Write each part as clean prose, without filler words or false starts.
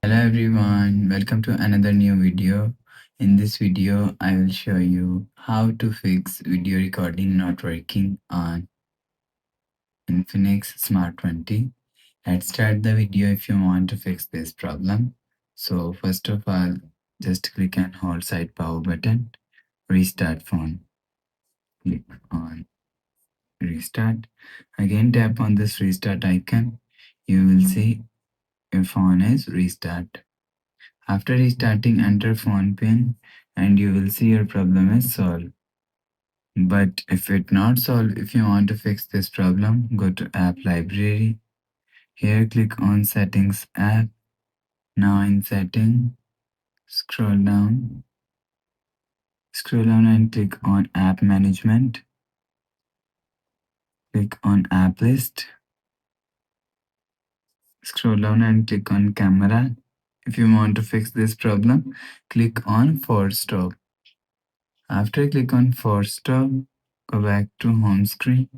Hello everyone, welcome to another new video. In this video, I will show you how to fix video recording not working on Infinix Smart 20. Let's start the video if you want to fix this problem. So first of all, just click and hold side power button, restart phone. Click on restart. Again tap on this restart icon. You will see your phone is restart. After restarting, enter phone pin and you will see your problem is solved. But if it not solved, if you want to fix this problem, go to app library. Here click on settings app. Now in setting, scroll down. Scroll down and click on app management. Click on app list. Scroll down and click on camera. If you want to fix this problem, click on force stop. After click on force stop, go back to home screen.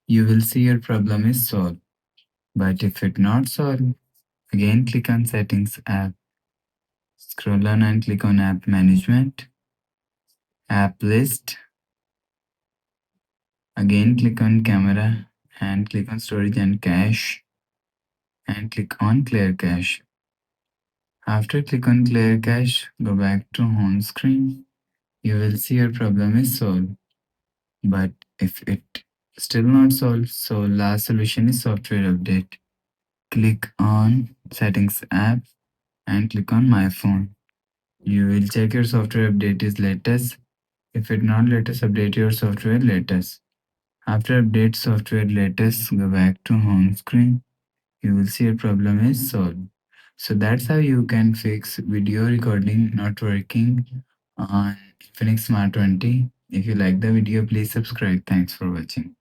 You will see your problem is solved. But if it not solved, again click on settings app. Scroll down and click on app management, app list. Again click on camera and click on storage and cache and click on clear cache. After click on clear cache, go back to home screen. You will see your problem is solved. But if it still not solved, so last solution is software update. Click on settings app and click on my phone. You will check your software update is latest. If it not latest, update your software latest. After update software latest, go back to home screen. You will see your problem is solved. So that's how you can fix video recording not working on Infinix Smart 20. If you like the video, please subscribe. Thanks for watching.